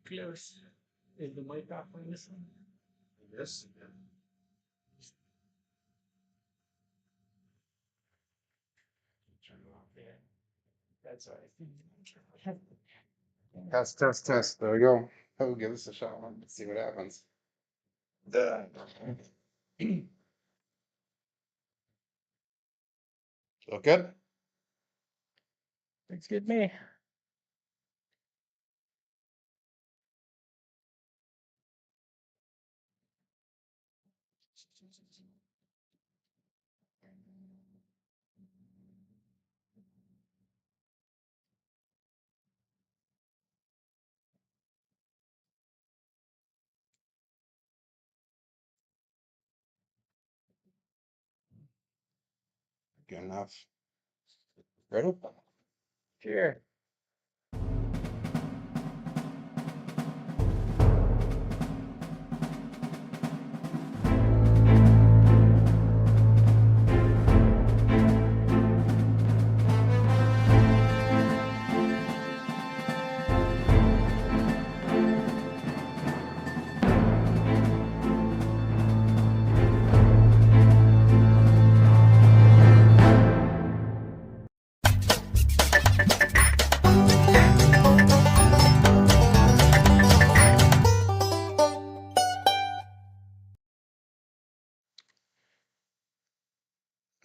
Close. Is the mic off on this one? Yes. Turn it off there. That's all right. Test, test, test. There we go. I'll give this a shot. Let's see what happens. Duh. Look good? Looks good to me. Good enough. Ready? Sure.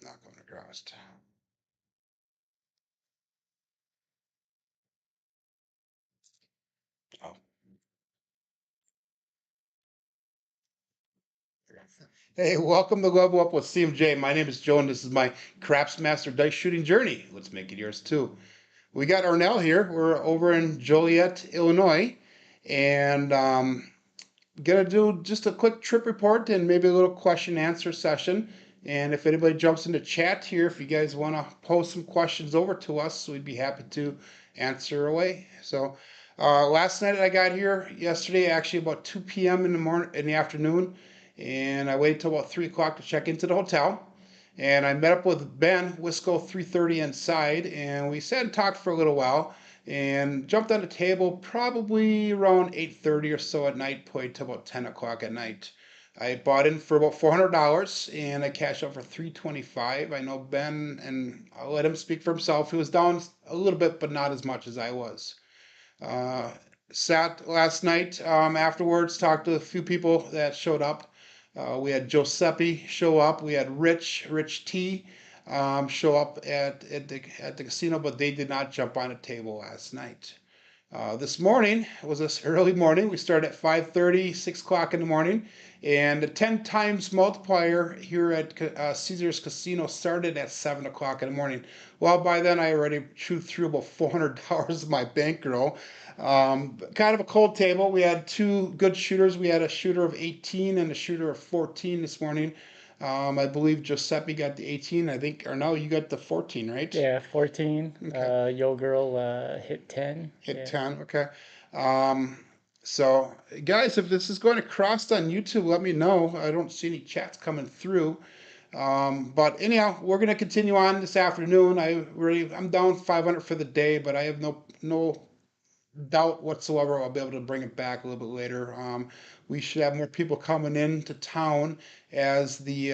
Not going across. Oh. Hey, welcome to Level Up with CMJ. My name is Joe, and this is my Craftsmaster Dice Shooting Journey. Let's make it yours too. We got Arnel here. We're over in Joliet, Illinois, and gonna do just a quick trip report and maybe a little question answer session. And if anybody jumps into chat here, if you guys want to post some questions over to us, we'd be happy to answer away. So last night I got here yesterday, actually about 2 p.m. in the afternoon, and I waited till about 3 o'clock to check into the hotel. And I met up with Ben Wisco 3:30 inside, and we sat and talked for a little while and jumped on the table probably around 8:30 or so at night, played till about 10 o'clock at night. I bought in for about $400 and I cashed out for $325. I know Ben, and I'll let him speak for himself. He was down a little bit, but not as much as I was. Uh, Sat last night afterwards, talked to a few people that showed up. We had Giuseppe show up. We had Rich T show up at the casino, but they did not jump on a table last night. This morning was this early morning. We started at 5:30, 6 o'clock in the morning, and the 10 times multiplier here at Caesar's Casino started at 7 o'clock in the morning. Well, by then I already chewed through about $400 of my bankroll. Kind of a cold table. We had two good shooters. We had a shooter of 18 and a shooter of 14 this morning. I believe Giuseppe got the 18. I think Arnel, you got the 14, right? Yeah, 14. Okay. Yo girl hit 10. Hit Yeah. 10. Okay. So guys, if this is going to cross on YouTube, let me know. I don't see any chats coming through. But anyhow, we're gonna continue on this afternoon. I'm down 500 for the day, but I have no doubt whatsoever I'll be able to bring it back a little bit later. We should have more people coming into town as the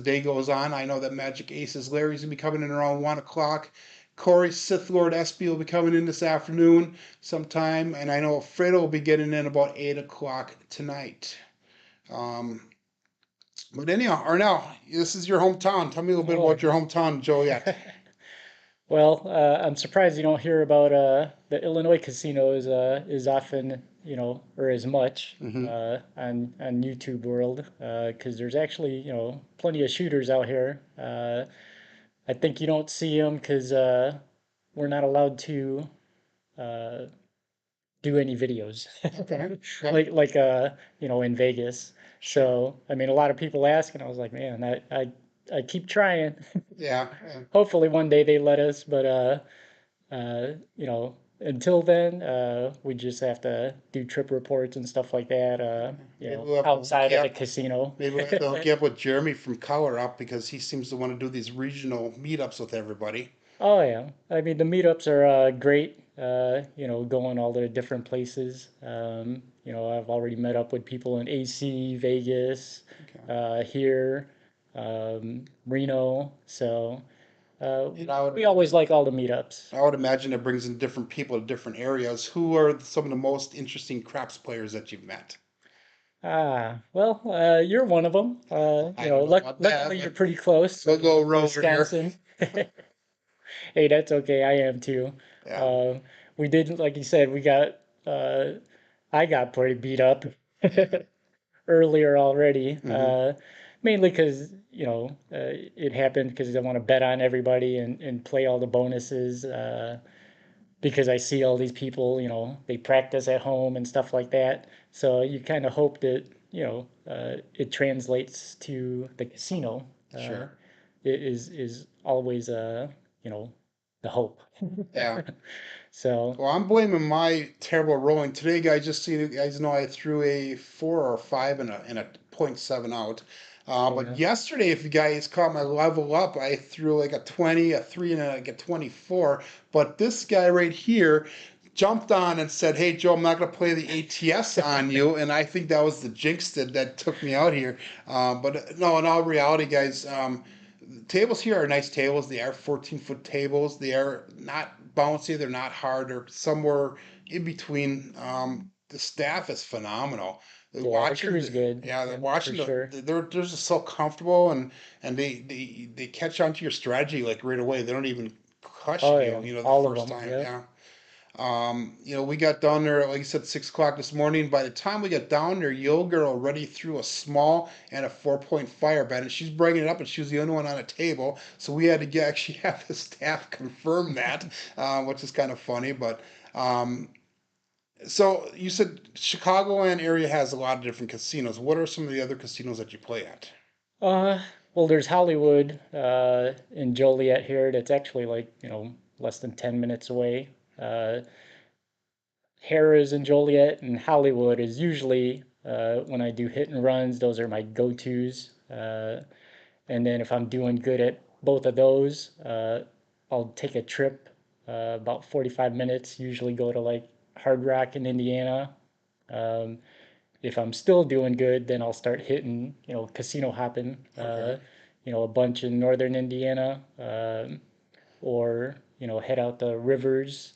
day goes on. I know that Magic Aces Larry's gonna be coming in around 1 o'clock. Corey Sith Lord Espy will be coming in this afternoon sometime, and I know Fredo will be getting in about 8 o'clock tonight. But anyhow, Arnel, this is your hometown. Tell me a little bit about your hometown, Joliet. Well, I'm surprised you don't hear about the Illinois casino is often, or as much on YouTube world, because there's actually, plenty of shooters out here. I think you don't see them because we're not allowed to do any videos Okay. like in Vegas. So I mean, a lot of people ask, and I was like, man, I keep trying. Yeah. Hopefully one day they let us, but until then, we just have to do trip reports and stuff like that, outside of the casino. Maybe we'll have to hook you up with Jeremy from Color Up because he seems to want to do these regional meetups with everybody. Oh yeah, I mean the meetups are great. going all the different places. I've already met up with people in AC, Vegas, Okay. here, Reno. So And I would we always like all the meetups. I would imagine it brings in different people to different areas. Who are some of the most interesting craps players that you've met? Well, you're one of them. I don't know about that, Luckily you're but pretty close. we'll go Rover here. Wisconsin. Hey, that's okay. I am too. Yeah. Uh, we did, like you said, uh, I got pretty beat up earlier already. Hmm. Mainly because, it happened because I want to bet on everybody and play all the bonuses. Because I see all these people, they practice at home and stuff like that. So you kind of hope that, it translates to the casino. Uh, Sure. it is always, you know, the hope. Yeah. So, Well, I'm blaming my terrible rolling today, guys. Just so you guys know, I threw a 4 or 5 and a .7 out. oh But yeah, yesterday, if you guys caught my level up, I threw like a 20, a 3, and like a 24. But this guy right here jumped on and said, "Hey, Joe, I'm not going to play the ATS on you." And I think that was the jinx that took me out here. But no, in all reality, guys, tables here are nice tables. They are 14-foot tables. They are not bouncy. They're not hard. They're somewhere in between. The staff is phenomenal. They're yeah, the watching, crew's good. yeah, they're Yeah, for watching sure. they're just so comfortable and they catch on to your strategy like right away. They don't even Oh question you, yeah, the all of first them. time. Yep. Yeah. We got down there, like you said, 6 o'clock this morning. By the time we got down there, Yoga already threw a small and a 4-point fire bet, and she's bringing it up, and she was the only one on a table. So we had to actually have the staff confirm that, which is kind of funny. But um, so you said Chicago and area has a lot of different casinos. What are some of the other casinos that you play at? Uh, well, there's Hollywood in Joliet here. That's actually like, less than 10 minutes away. Uh, Harrah's in Joliet and Hollywood is usually when I do hit and runs, those are my go-tos. And then if I'm doing good at both of those, I'll take a trip about 45 minutes, usually go to like Hard Rock in Indiana. Um, if I'm still doing good, then I'll start hitting, casino hopping, Okay. a bunch in northern Indiana, or, head out the Rivers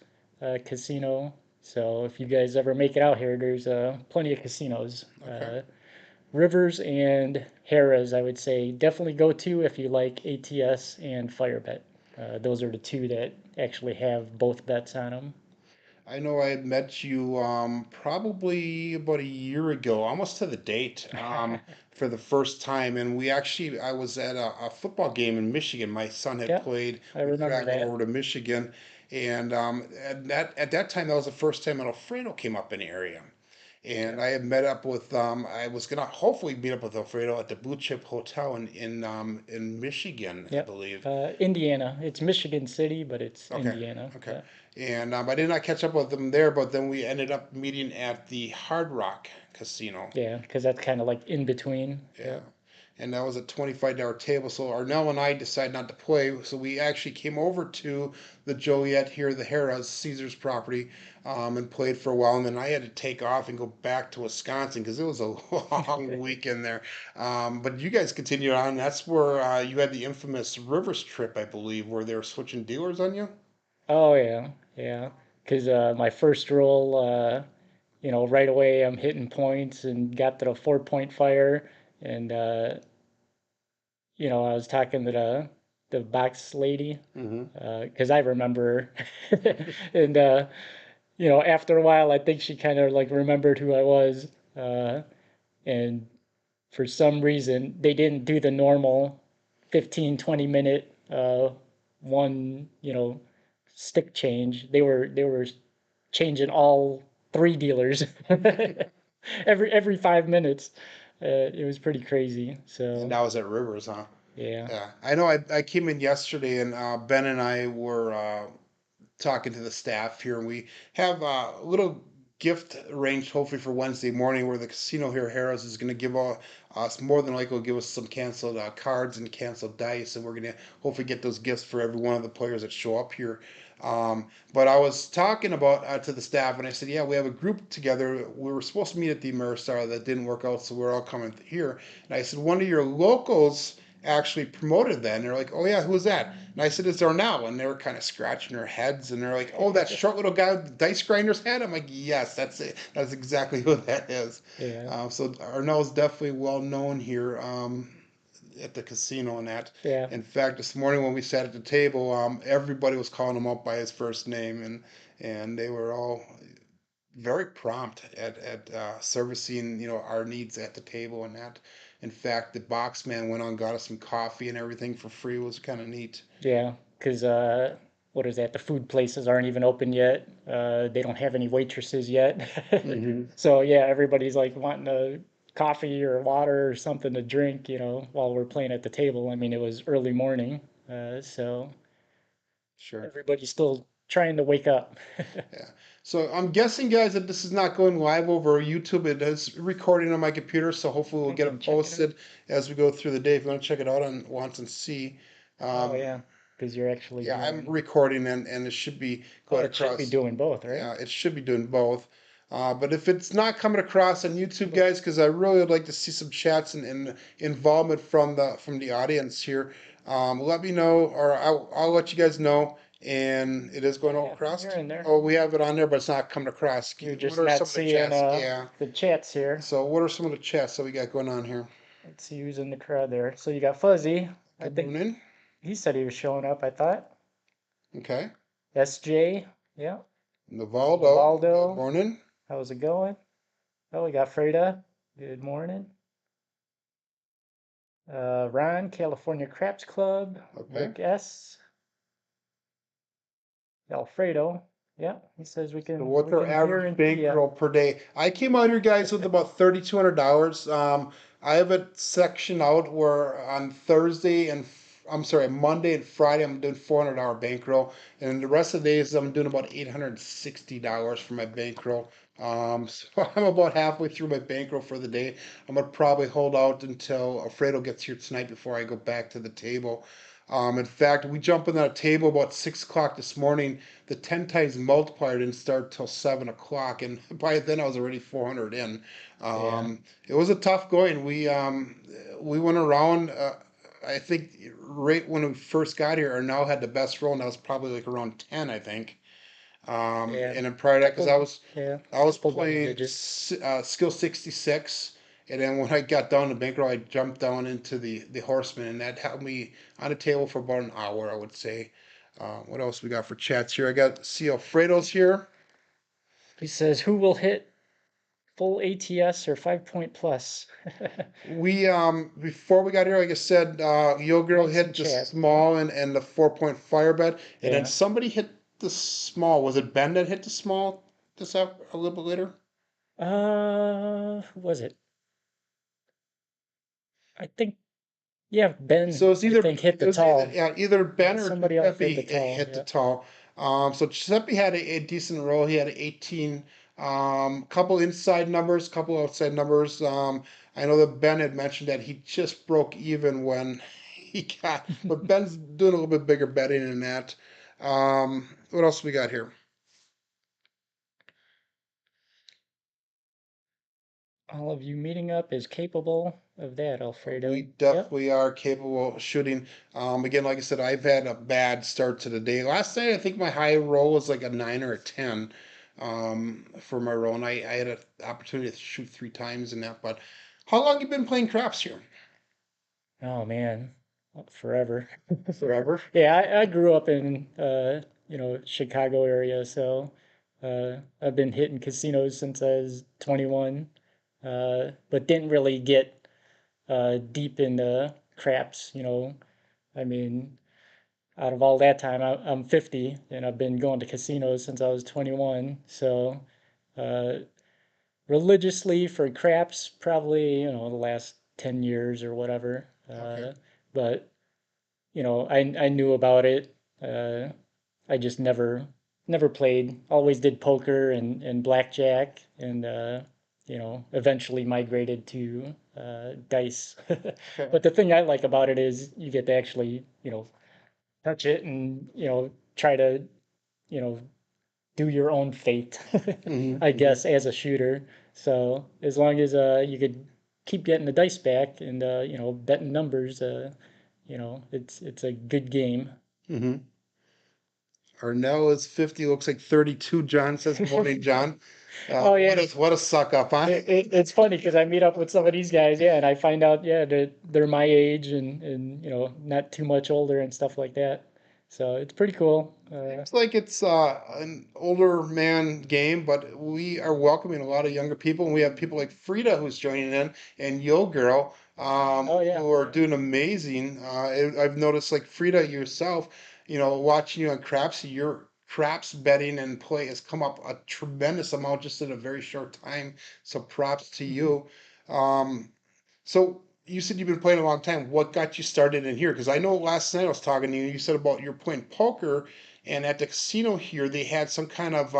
Casino. So if you guys ever make it out here, there's plenty of casinos. Okay. Rivers and Harrah's, I would say, definitely go to if you like ATS and Firebet. Those are the two that actually have both bets on them. I know I had met you probably about a year ago, almost to the date, for the first time. And I was at a football game in Michigan. My son had Yeah, played. I We remember traveled that. over to Michigan. And at that time, that was the first time an Alfredo came up in the area. And I had met up with, I was going to hopefully meet up with Alfredo at the Blue Chip Hotel in Michigan, I Yep. believe. Indiana. It's Michigan City, but it's Okay, Indiana. okay. Yeah. And I did not catch up with them there, but then we ended up meeting at the Hard Rock Casino. Yeah, because that's kind of like in between. Yeah. Yep. And that was a $25 table. So Arnel and I decided not to play. So we actually came over to the Joliet here, the Harrah's Caesar's property, and played for a while. And then I had to take off and go back to Wisconsin because it was a long weekend there. But you guys continued on. That's where you had the infamous Rivers trip, I believe, where they were switching dealers on you. Oh yeah, yeah. Because my first roll, right away I'm hitting points and got to the 4-point fire, and I was talking to the box lady, Hmm. because I remember, and after a while I think she kind of like remembered who I was, uh, and for some reason they didn't do the normal 15-20 minute one stick change. They were changing all three dealers every 5 minutes. It was pretty crazy. And So that was at Rivers, huh? yeah, Yeah, I know. I came in yesterday, and Ben and I were talking to the staff here, and we have a little gift arranged, hopefully for Wednesday morning, where the casino here, Harrah's, is going to give It's more than likely will give us some canceled cards and canceled dice, and we're gonna hopefully get those gifts for every one of the players that show up here. But I was talking about to the staff, and I said, "Yeah, we have a group together. We were supposed to meet at the Ameristar, that didn't work out, so we're all coming here." And I said, "One of your locals actually promoted that." And they're like, "Oh yeah, who's that?" And I said, "It's Arnel." And they were kind of scratching their heads, and they're like, "Oh, that short little guy with the dice grinder's head." I'm like, "Yes, that's it. That's exactly who that is." Yeah. So Arnell is definitely well known here at the casino and that. Yeah. In fact, this morning when we sat at the table, everybody was calling him out by his first name, and they were all very prompt at servicing our needs at the table and that. In fact, the box man went on and got us some coffee and everything for free. It was kind of neat. Yeah. Because what is that? The food places aren't even open yet. They don't have any waitresses yet. Hmm. So yeah, everybody's like wanting a coffee or water or something to drink, while we're playing at the table. I mean, it was early morning, so Sure. everybody's still trying to wake up. Yeah. So I'm guessing, guys, that this is not going live over YouTube. It is recording on my computer, so hopefully we'll I get can it check it out. posted as we go through the day. If you want to check it out on once and see, Oh um, yeah, because you're actually yeah, I'm doing. recording and it should be Oh, going it should be across. doing both, right? Yeah, it should be doing both. But if it's not coming across on YouTube, guys, because I really would like to see some chats and involvement from the audience here, let me know, or I'll let you guys know. And it is going Oh yeah, across. you're in there. Oh, we have it on there, but it's not coming across. You're What just are not some of the seeing chats? Yeah. the chats here. So what are some of the chats that we got going on here? Let's see who's in the crowd there. So you got Fuzzy. I Good think morning. he said he was showing up, I thought. Okay. SJ, yeah. Navaldo. Good Navaldo, morning. how's it going? Oh, we got Freda. Good morning. Ron, California Craps Club. Okay. Rick S. Alfredo. Yeah, he says So we what's our can hear average and see ya. bankroll per day? I came out here, guys, with about $3,200. I have it sectioned out where on Thursday and I'm sorry, Monday and Friday I'm doing $400 bankroll, and the rest of the days I'm doing about $860 for my bankroll. So I'm about halfway through my bankroll for the day. I'm gonna probably hold out until Alfredo gets here tonight before I go back to the table. In fact, we jumped on that table about 6 o'clock this morning. The 10 times multiplier didn't start till 7 o'clock, and by then I was already 400 in. Yeah. It was a tough going. We went around. I think right when we first got here, Arnell had the best roll, and that was probably like around 10, I think. Yeah. And then prior to that, because Triple, yeah. I was Triple double playing digits. skill 66, and then when I got down to bankroll, I jumped down into the horseman, and that held me on the table for about an hour, I would say. What else we got for chats here? I got C. Alfredo's here. He says, who will hit full ATS or 5 point plus? We before we got here, like I said, Yo Girl Nice hit and the chat. small and the 4 point fire bet, and then Yeah. somebody hit the small. Was it Ben that hit the small this up a little bit later? Who was it? I think, yeah, Ben, So it's I either think hit it the was either tall. yeah, either Ben or Somebody else hit the Giuseppe tall. hit the Yeah. tall. So Giuseppe had a decent roll. He had an 18. Couple inside numbers, couple outside numbers. I know that Ben had mentioned that he just broke even when he got, but Ben's doing a little bit bigger betting than that. What else we got here? All of you meeting up is capable of that, We Alfredo. Yep. definitely are capable of shooting. Again, like I said, I've had a bad start to the day. Last night, I think my high roll was like a 9 or a 10 for my roll, and I had an opportunity to shoot 3 times in that. But how long you been playing craps here? Oh man, forever. Forever. Yeah, I grew up in Chicago area, so I've been hitting casinos since I was 21, but didn't really get deep into craps. I mean, out of all that time, I'm 50 and I've been going to casinos since I was 21. So uh, religiously for craps, probably the last 10 years or whatever. Okay. But I knew about it. Uh, I just never played. Always did poker and blackjack and eventually migrated to dice. Okay. But the thing I like about it is you get to actually, touch it and, try to, you know, do your own fate, Hmm. I Hmm. guess, as a shooter. So as long as you could keep getting the dice back and betting numbers, it's a good game. Hmm. Arnel is 50, looks like 32. John says, morning, John. Oh What yeah, a suck up, huh? it's funny because I meet up with some of these guys, yeah, and I find out, yeah, that they're my age and not too much older and stuff like that. So it's pretty cool. Seems like it's an older man game, but we are welcoming a lot of younger people, and we have people like Frida who's joining in, and Yo Girl, Oh yeah, who are doing amazing. I've noticed, like Frida yourself, watching you on craps, your craps betting and play has come up a tremendous amount just in a very short time. So props to hmm you. Um, so you said you've been playing a long time. What got you started in here? Because I know last night I was talking to you. You said about you're playing poker, and at the casino here they had some kind of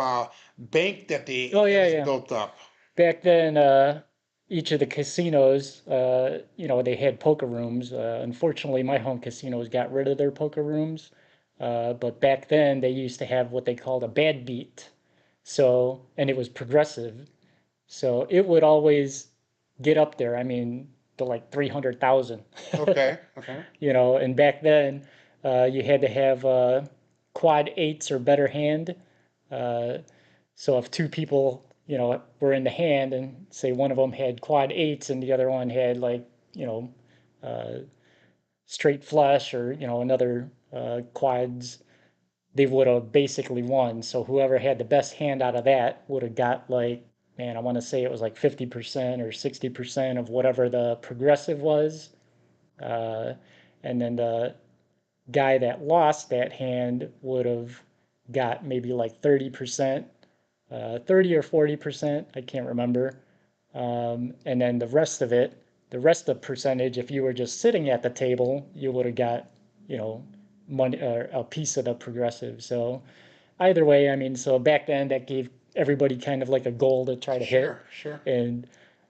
bank that they oh yeah, has yeah. built up. Back then, each of the casinos, they had poker rooms. Unfortunately, my home casinos got rid of their poker rooms. But back then, they used to have what they called a bad beat. So, and it was progressive. So it would always get up there. I mean, to like 300,000. Okay, okay, And back then, you had to have quad eights or better hand. Uh, so if two people, were in the hand and say one of them had quad eights and the other one had like, you know, uh, straight flush or, another quads, they would have basically won. So whoever had the best hand out of that would have got like, man, I want to say it was like 50% or 60% of whatever the progressive was. Uh, and then the guy that lost that hand would have got maybe like 30%, 30 or 40%, I can't remember. And then the rest of the percentage, if you were just sitting at the table, you would have got, you know, money or a piece of the progressive. So either way, I mean, so back then that gave everybody kind of like a goal to try to hit, sure, sure. and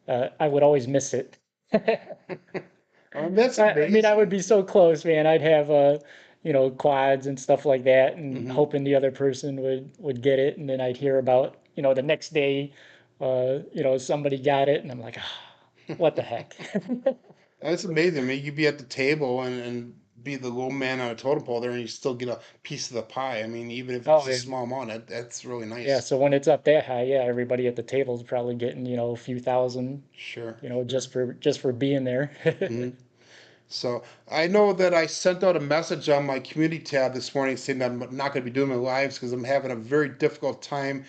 I would always miss it. That's I mean, I would amazing. be so close, man. I'd have quads and stuff like that, and Hmm. hoping the other person would get it, and then I'd hear about, the next day, somebody got it, and I'm like, ah, what the heck? That's amazing. I mean, you'd be at the table and be the low man on a totem pole there, and you still get a piece of the pie. I mean, even if it's Oh a yeah. small amount, that's really Yeah, nice. so when it's up that high, yeah, everybody at the table is probably getting, a few thousand, Sure, just sure. for being there. Hmm. So I know that I sent out a message on my community tab this morning saying that I'm not going to be doing my lives because I'm having a very difficult time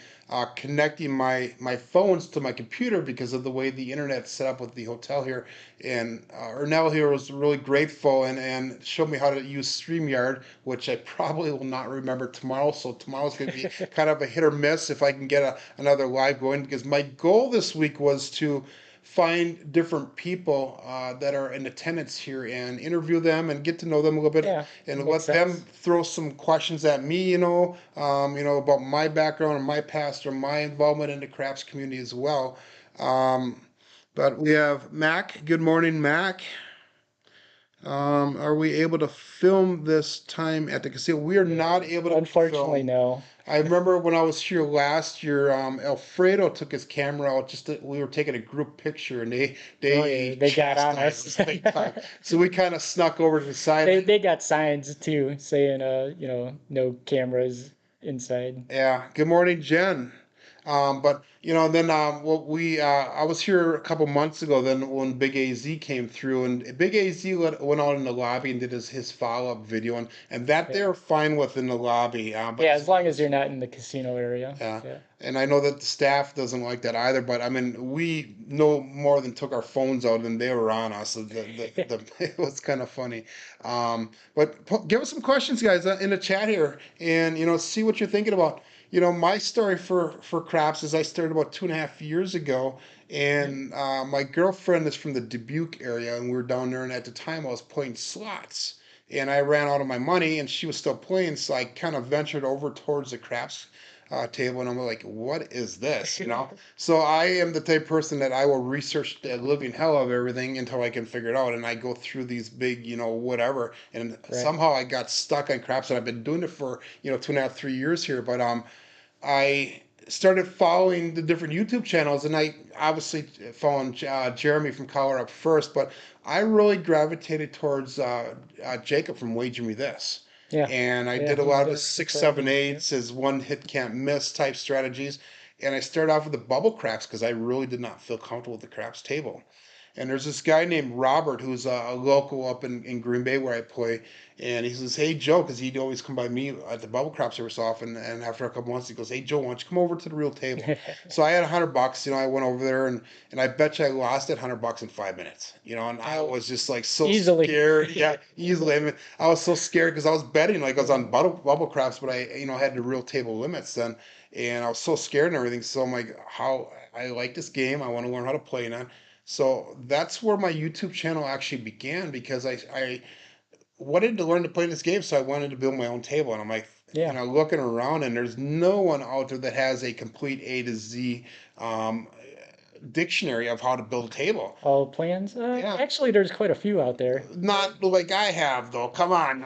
connecting my phones to my computer because of the way the internet's set up with the hotel here. And Arnel here was really grateful and showed me how to use StreamYard, which I probably will not remember tomorrow. So tomorrow's going to be kind of a hit or miss if I can get another live going because my goal this week was to find different people that are in attendance here and interview them and get to know them a little bit Yeah, that and makes let them sense. throw some questions at me, about my background and my past or my involvement in the crafts community as well. Um, but we have Mac. Good morning, Mac. Are we able to film this time at the casino? We are not able to Unfortunately, film. no. I remember when I was here last year, Alfredo took his camera out we were taking a group picture and they Oh yeah, they they got on chastised us. us big time. So we kind of snuck over to the side. They got signs too saying no cameras inside. Yeah. Good morning, Jen. But then what we I was here a couple months ago. Then when Big AZ came through, and Big AZ went out in the lobby and did his follow up video, and that Yeah. they're fine with in the lobby. But Yeah, as as long long as as you're not in the casino area. yeah, Yeah. and I know that the staff doesn't like that either. But I mean, we no more than took our phones out and they were on us. So it was kind of funny. But give us some questions, guys, in the chat here, and see what you're thinking about. My story for craps is I started about 2.5 years ago, Yeah. and my girlfriend is from the Dubuque area, and we were down there, and at the time I was playing slots. And I ran out of my money, and she was still playing, so I kind of ventured over towards the craps table, and I'm like, what is this? So I am the type of person that I will research the living hell of everything until I can figure it out, and I go through these big, whatever, and Right. somehow I got stuck on craps, and I've been doing it for 2.5, 3 years here, but I started following the different YouTube channels, and I obviously followed Jeremy from Collar Up first, but I really gravitated towards Jacob from Wager Me This. Yeah. And I Yeah. did a He's lot of been his around six, for a seven, minute. Yeah. eights, his one hit can't miss type strategies. And I started off with the bubble craps because I really did not feel comfortable with the craps table. And there's this guy named Robert who's a local up in Green Bay where I play, and he says, "Hey Joe," because he'd always come by me at the bubble craps every so often. And after a couple months, he goes, "Hey Joe, why don't you come over to the real table?" So I had $100. I went over there, and I bet you I lost that $100 in 5 minutes. And I Oh, was just like so easily. scared. Yeah, easily. I mean, I was so scared because I was betting like I was Yeah. on bubble craps, but I had the real table limits then, and I was so scared and everything. So I'm like, how I like this game. I want to learn how to play it. So that's where my YouTube channel actually began because I wanted to learn to play this game, so I wanted to build my own table. And I'm like, Yeah. looking around, and there's no one out there that has a complete A to Z um, dictionary of how to build a table. All plans. Yeah, Actually, there's quite a few out there. not like I have though. Come on.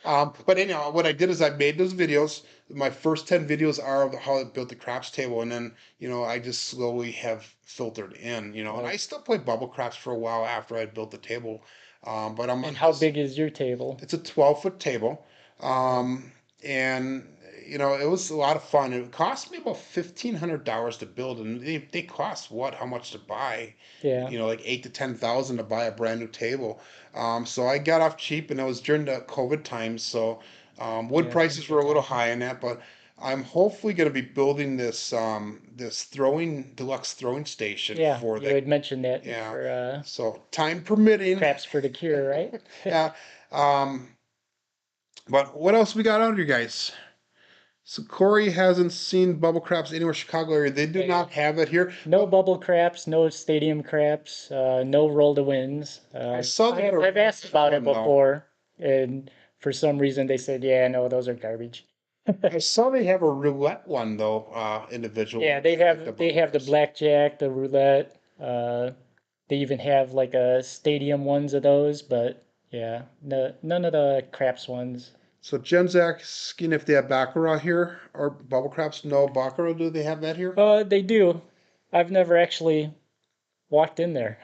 But anyhow, what I did is I made those videos. My first 10 videos are of how I built the craps table, and then I just slowly have filtered in. And I Right. still play bubble craps for a while after I built the table. But I'm And on how this. big is your table? It's a 12-foot table, Oh, and it was a lot of fun. It cost me about $1,500 to build, and they cost what? How much to buy? yeah. Like 8 to 10 thousand to buy a brand new table. So I got off cheap, and it was during the COVID times, so wood Yeah. It's been a prices were good a little time. high in that, but I'm hopefully going to be building this throwing deluxe throwing station Yeah. for You the had mentioned that yeah. for So time permitting, craps for the cure, right? yeah. Um, but what else we got under you guys? So Corey hasn't seen bubble craps anywhere in Chicago area. They do Yeah. not have it here. No But bubble craps, no stadium craps, no roll to wins. I saw they had a I've asked about it one though. before, and for some reason they said, yeah, no, those are garbage. I saw they have a roulette one though, individual Yeah, one, like the they bubble have the craps. blackjack, the roulette. They even have like a stadium ones of those, but yeah, no, none of the craps ones. So Jen's asking if they have baccarat here or bubble craps. No baccarat. Do they have that here? They do. I've never actually walked in there.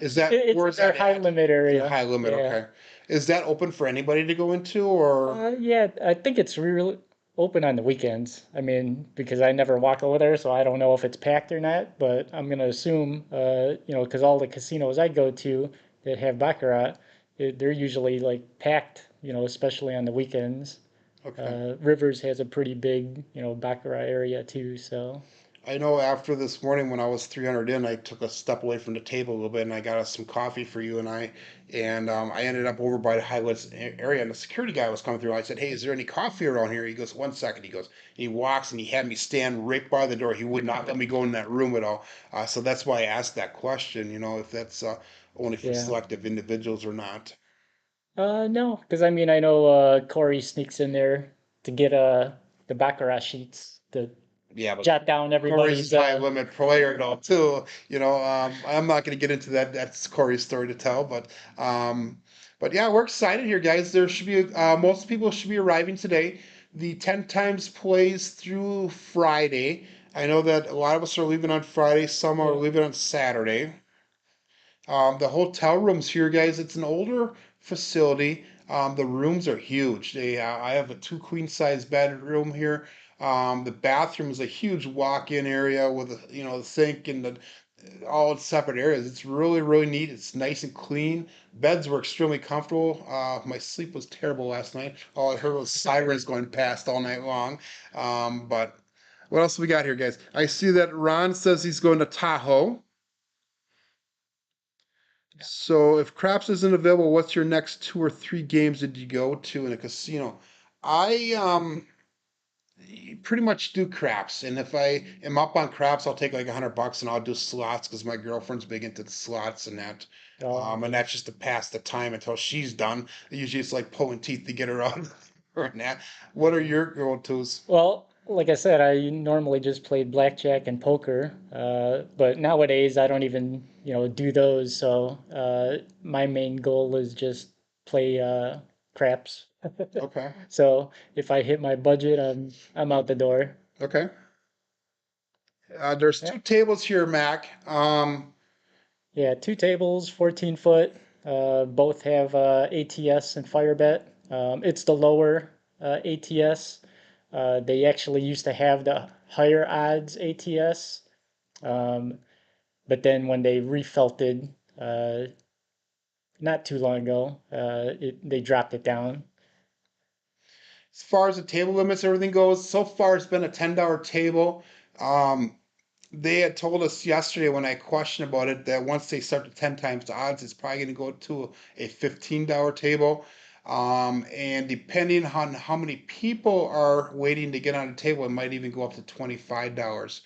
It's Where in is their that high at? limit In the area. high limit, Yeah. okay. Is that open for anybody to go into or? Yeah, I think it's really open on the weekends. I mean, because I never walk over there, so I don't know if it's packed or not, but I'm gonna assume, because all the casinos I go to that have baccarat, they're usually like packed, especially on the weekends. Okay. Rivers has a pretty big, baccarat area too, so I know after this morning when I was 300 in, I took a step away from the table a little bit and I got us some coffee for you and I. And I ended up over by the highlights area and the security guy was coming through. I said, "Hey, is there any coffee around here?" He goes, "One second." He goes, and he walks and he had me stand right by the door. He would not let me go in that room at all. So that's why I asked that question, if that's only for yeah. selective individuals or not. No, because I mean, I know Corey sneaks in there to get the baccarat sheets to Yeah, but jot down Corey's everybody's a high limit player though too. I'm not going to get into that. That's Corey's story to tell, um, but yeah, we're excited here, guys. There should be most people should be arriving today. The 10 times plays through Friday. I know that a lot of us are leaving on Friday. Some are yeah. leaving on Saturday. The hotel rooms here, guys, it's an older facility. The rooms are huge. I have a two queen size bedroom here. The bathroom is a huge walk-in area with the sink and all in separate areas. It's really, really neat. It's nice and clean. Beds were extremely comfortable. My sleep was terrible last night. All I heard was sirens going past all night long. But what else we got here, guys? I see that Ron says he's going to Tahoe. So if craps isn't available, what's your next 2 or 3 games did you go to in a casino? I pretty much do craps, and if I am up on craps, I'll take like $100 and I'll do slots because my girlfriend's big into the slots and that. Oh, And that's just to pass the time until she's done. Usually it's like pulling teeth to get her out of her and that. What are your go-tos? well, like I said, I normally just played blackjack and poker, but nowadays I don't even, do those. So my main goal is just play craps. Okay. So if I hit my budget, I'm out the door. Okay. There's Yeah, two tables here, Mac. yeah, two tables, 14 foot. Both have ATS and fire bet. It's the lower ATS. They actually used to have the higher odds ATS. Um, But then when they refelted not too long ago, they dropped it down. As far as the table limits, everything goes, so far it's been a $10 table. Um, they had told us yesterday when I questioned about it that once they start to 10 times the odds, it's probably going to go to a $15 table. And depending on how many people are waiting to get on the table, it might even go up to $25.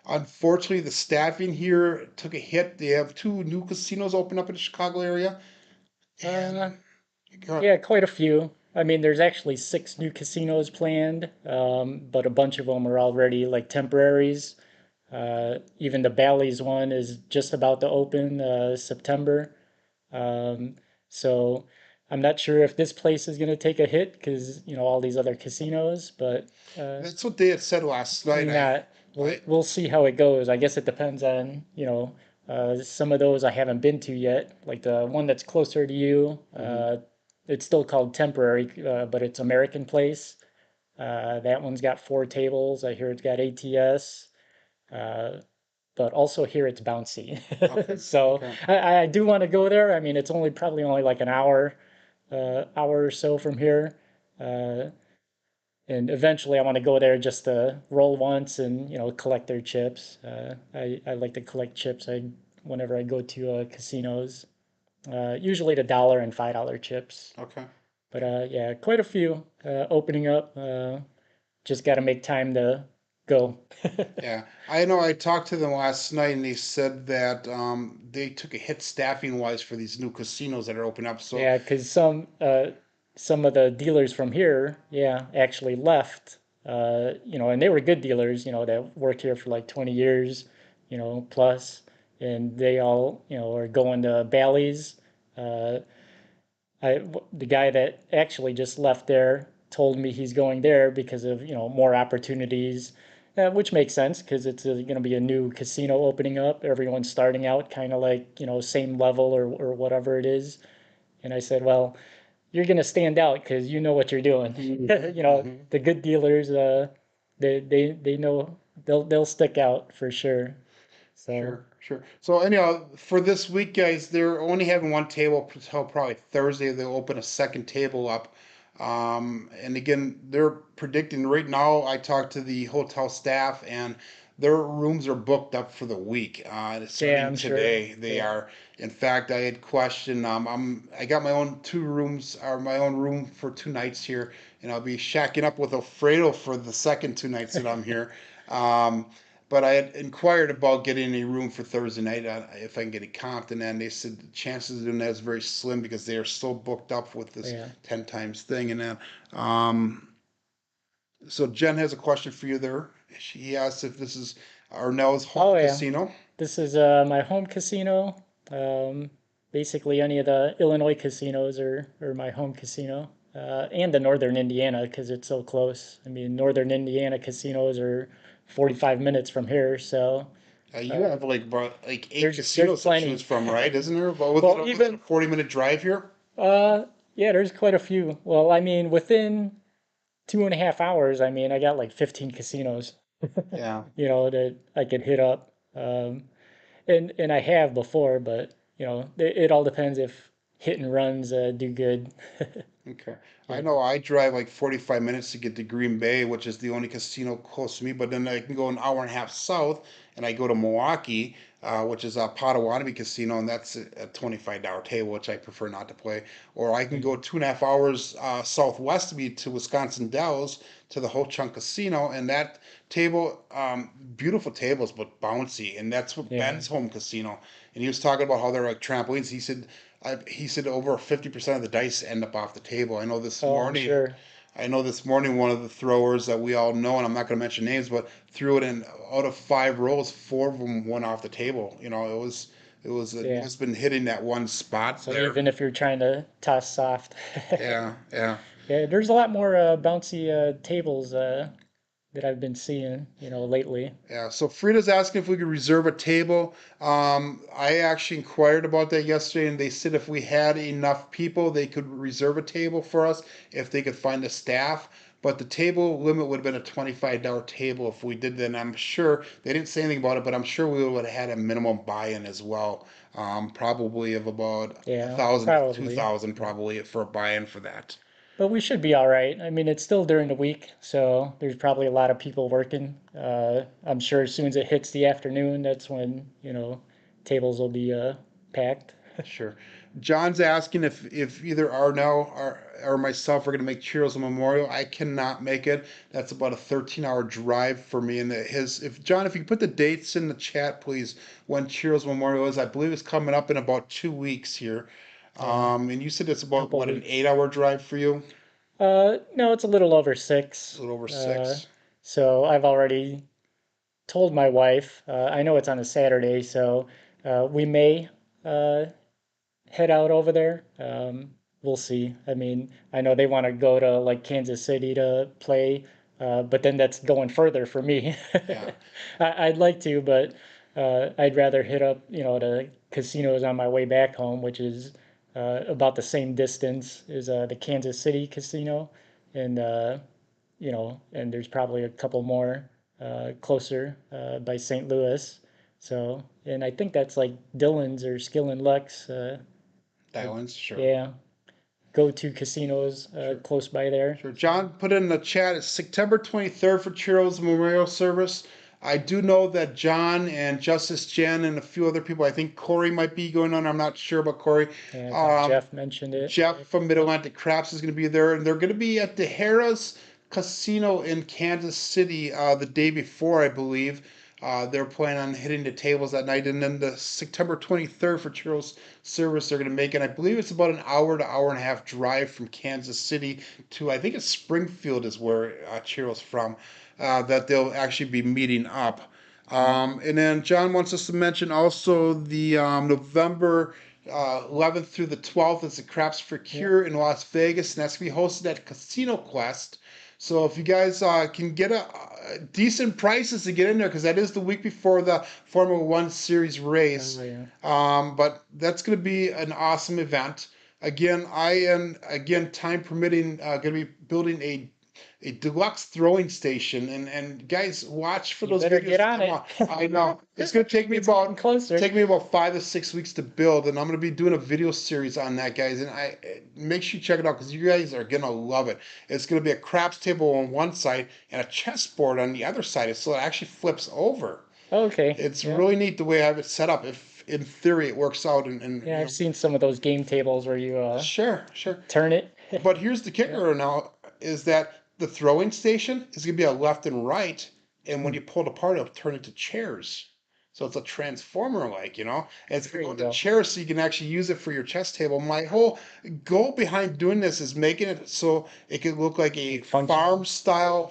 Unfortunately, the staffing here took a hit. They have two new casinos open up in the Chicago area. Uh, And uh, yeah, quite a few. I mean, there's actually six new casinos planned, but a bunch of them are already like temporaries. Even the Bally's one is just about to open September. Um, so I'm not sure if this place is going to take a hit because, all these other casinos, but that's what they had said last night. probably not. We'll I, we'll see how it goes. I guess it depends on, some of those I haven't been to yet, like the one that's closer to you. mhm. It's still called Temporary, but it's American Place. That one's got four tables. I hear it's got ATS, uh, but also here it's bouncy. Okay, So okay. I do want to go there. I mean, it's probably only like an hour or so from here. Uh, and eventually I want to go there just to roll once and collect their chips. I like to collect chips. Whenever I go to casinos, usually the $1 and $5 chips. Okay. But yeah, quite a few opening up. Just got to make time to go. Yeah, I know. I talked to them last night, and they said that they took a hit staffing wise for these new casinos that are opening up. So, Yeah, because some of the dealers from here, yeah, actually left. And they were good dealers, that worked here for like 20 years, plus, and they all, are going to Bally's. Uh, the guy that actually just left there told me he's going there because of, more opportunities, which makes sense because it's going to be a new casino opening up. Everyone's starting out kind of like, same level or whatever it is. And I said, well, you're going to stand out because you know what you're doing. hmm. The good dealers, they know they'll stick out for sure. So Sure, sure. So anyhow, for this week, guys, they're only having one table until probably Thursday. They'll open a second table up. And again, they're predicting right now. I talked to the hotel staff, and their rooms are booked up for the week. yeah, Starting I'm sure. today, they Yeah, are. In fact, I had questioned. I got my own two rooms, or my own room for 2 nights here, and I'll be shacking up with Alfredo for the second 2 nights that I'm here. Um, but I had inquired about getting a room for Thursday night if I can get it comped, and then they said the chances of doing that is very slim because they are so booked up with this yeah. 10 times thing. And then, um, so Jen has a question for you there. She asked if this is Arnell's home Oh yeah. casino. This is my home casino. Um, Basically, any of the Illinois casinos are my home casino, and the Northern Indiana because it's so close. I mean, Northern Indiana casinos are 45 minutes from here, so You uh, have like about like eight there's casinos to choose plenty. from, right? Isn't there? But Well, within a even 40-minute drive here? yeah, there's quite a few. Well, I mean, within 2.5 hours, I mean, I got like 15 casinos, Yeah. that I could hit up. And I have before, but it all depends if hit and runs do good. Okay. I Yeah, know I drive like 45 minutes to get to Green Bay, which is the only casino close to me, but then I can go an hour and a half south and I go to Milwaukee, which is a Potawatomi casino, and that's a $25 table, which I prefer not to play. Or I can go 2.5 hours southwest of me to Wisconsin Dells to the Ho Chunk Casino, and that table, beautiful tables, but bouncy, and that's what yeah. Ben's home casino. And he was talking about how they're like trampolines. He said over 50% of the dice end up off the table. I know this Oh, I'm morning sure. I know this morning one of the throwers that we all know, and I'm not going to mention names, but threw it in out of 5 rolls, 4 of them went off the table. It Yeah. must have been hitting that one spot So there. even if you're trying to toss soft, Yeah, yeah. yeah, there's a lot more bouncy tables that I've been seeing, lately. Yeah, so Frida's asking if we could reserve a table. I actually inquired about that yesterday, and they said if we had enough people, they could reserve a table for us if they could find the staff. But the table limit would have been a $25 table if we did that. And I'm sure they didn't say anything about it, but I'm sure we would have had a minimum buy-in as well. Probably of about a Yeah, thousand to two probably. thousand, probably for a buy-in for that. But we should be all right. I mean, it's still during the week, so there's probably a lot of people working. I'm sure as soon as it hits the afternoon, that's when, tables will be packed. Sure. John's asking if either Arnel or myself are going to make Churros Memorial. I cannot make it. That's about a 13-hour drive for me. And if John, if you could put the dates in the chat, please, when Churros Memorial is. I believe it's coming up in about 2 weeks here. Yeah, And you said it's about couple what, an weeks. 8-hour drive for you? No, it's a little over A 6. little over Uh, 6. so I've already told my wife. I know it's on a Saturday, so we may uh, head out over there. We'll see. I mean, I know they want to go to like Kansas City to play, but then that's going further for me. Yeah. I'd like to, but I'd rather hit up, the casinos on my way back home, which is about the same distance as the Kansas City casino, and and there's probably a couple more closer by St. Louis. So, and I think that's like Dillon's or Skill and Lux. Like, Islands, sure. yeah, go-to casinos Sure. close by there. Sure. John put in the chat, it's September 23rd for Churros Memorial Service. I do know that John and Justice Jen and a few other people, I think Corey might be going on. I'm not sure about Corey. Yeah, I think Um, Jeff mentioned it. Jeff from Mid Atlantic Craps is going to be there, and they're going to be at the Harrahs Casino in Kansas City the day before, I believe. They're planning on hitting the tables that night, and then the September 23rd for Churros service they're going to make, and I believe it's about an hour to hour and a half drive from Kansas City to I think it's Springfield is where Churros from. That they'll actually be meeting up. And then John wants us to mention also the November 11th through the 12th is the Craps for Yeah. Cure in Las Vegas, and that's going to be hosted at Casino Quest. So if you guys can get a decent prices to get in there, because that is the week before the Formula One Series race. Oh, yeah. But that's going to be an awesome event. Again, I am time permitting going to be building a deluxe throwing station, and guys, watch for You those better videos get to on come it. out. I know it's going to take me It's getting about closer. 5 to 6 weeks to build, and I'm going to be doing a video series on that, guys. And I make sure you check it out because you guys are going to love it. It's going to be a craps table on one side and a chessboard on the other side, so it actually flips over. Okay. It's Yeah. really neat the way I have it set up. If in theory it works out, and Yeah, I've seen some of those game tables where you sure, sure. turn it. But here's the Yeah. kicker now is that the throwing station is going to be a left and right, and when Hmm. you pull it apart, it'll turn into chairs. So it's a transformer like, and it's There going to you go into go. chairs so you can actually use it for your chess table. My whole goal behind doing this is making it so it could look like a Like functional. farm style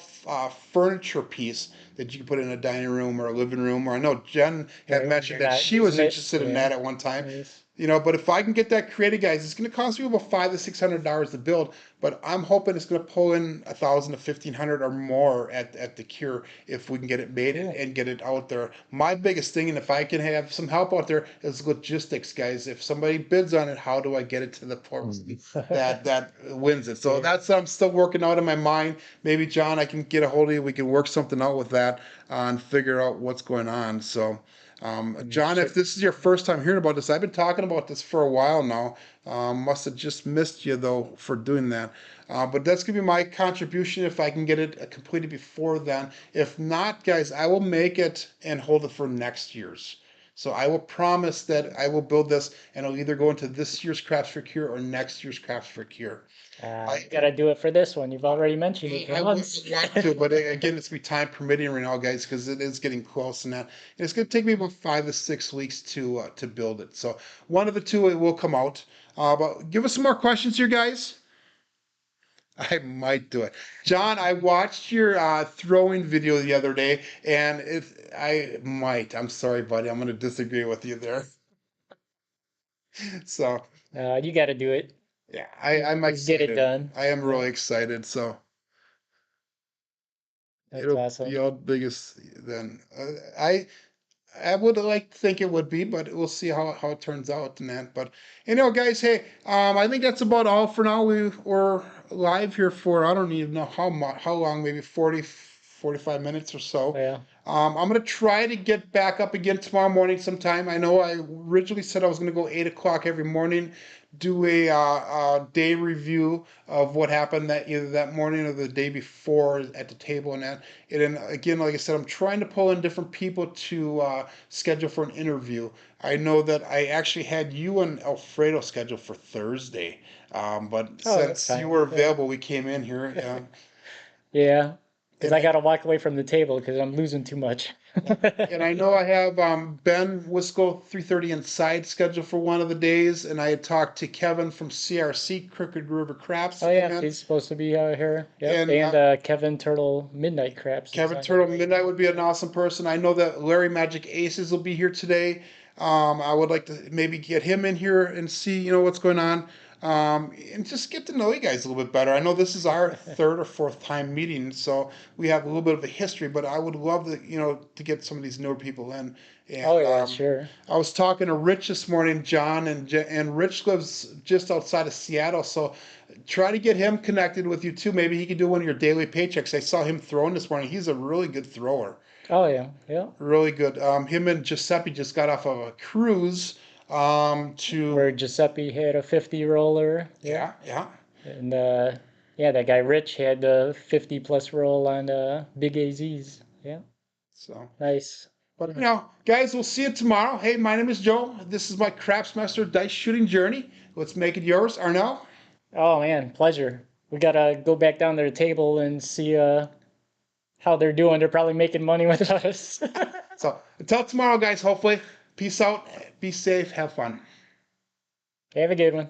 furniture piece that you can put in a dining room or a living room. Or I know Jen had Right, when mentioned you're that not she was using it. interested in Yeah. that at one time. Nice. But if I can get that created, guys, it's going to cost me about $500 to $600 to build. But I'm hoping it's going to pull in 1,000 to 1,500 or more at the cure if we can get it made Cool. and get it out there. My biggest thing, and if I can have some help out there, is logistics, guys. If somebody bids on it, how do I get it to the person that wins it? So Yeah. that's what I'm still working out in my mind. Maybe John, I can get a hold of you. We can work something out with that and figure out what's going on. So. And John, if ship. this is your first time hearing about this, I've been talking about this for a while now. Must have just missed you though for doing that. But that's gonna be my contribution if I can get it completed before then. If not, guys, I will make it and hold it for next year's. So I will promise that I will build this and it'll either go into this year's Crafts for Cure or next year's Crafts for Cure. I, You gotta do it for this one. You've already mentioned it I would once. want to, but again, it's gonna be time permitting right now, guys, because it is getting close, and that and it's gonna take me about 5 to 6 weeks to build it. So one of the two it will come out. But give us some more questions here, guys. I might do it. John, I watched your throwing video the other day, and I might. I'm sorry, buddy. I'm going to disagree with you there. So, You got to do it. yeah, I'm Just get it excited. done. I am Yeah, really excited. So, that's it'll be awesome. our biggest then. I would like to think it would be, but we'll see how it turns out and that. But guys, hey, I think that's about all for now. We're live here for I don't even know how long, maybe 40, 45 minutes or so. Yeah. I'm gonna try to get back up again tomorrow morning sometime. I know I originally said I was gonna go 8 o'clock every morning, do a day review of what happened that either that morning or the day before at the table and that. And then again, like I said, I'm trying to pull in different people to schedule for an interview. I know that I actually had you and Alfredo scheduled for Thursday, but Oh, that's since you fine. were Yeah. available, we came in here. Yeah. Because And I I got to walk away from the table because I'm losing too much. And I know I have Ben Wisco 3:30 inside scheduled for one of the days, and I had talked to Kevin from CRC Crooked River Craps Oh that came yeah, in, he's supposed to be here. Yep. and And Kevin Turtle Midnight Craps is Kevin on his Turtle way. Midnight would be an awesome person. I know that Larry Magic Aces will be here today. I would like to maybe get him in here and see, what's going on, and just get to know you guys a little bit better. I know this is our third or fourth time meeting, so we have a little bit of a history, but I would love to, to get some of these newer people in. And Oh yeah, sure. I was talking to Rich this morning, John, and Rich lives just outside of Seattle, so try to get him connected with you too. Maybe he could do one of your daily paychecks. I saw him throwing this morning. He's a really good thrower. Oh yeah, yeah. Really good. Him and Giuseppe just got off of a cruise Where to, Giuseppe had a 50 roller. Yeah. yeah, yeah. And yeah, that guy Rich had a 50 plus roll on Big AZs. Yeah. So, Nice. but guys, we'll see you tomorrow. Hey, my name is Joe. This is my Craftsmaster dice shooting journey. Let's make it yours, Arnel. Oh man, pleasure. We gotta go back down to the table and see how they're doing. They're probably making money with us. So, until tomorrow, guys, hopefully. Peace out. Be safe. Have fun. Have a good one.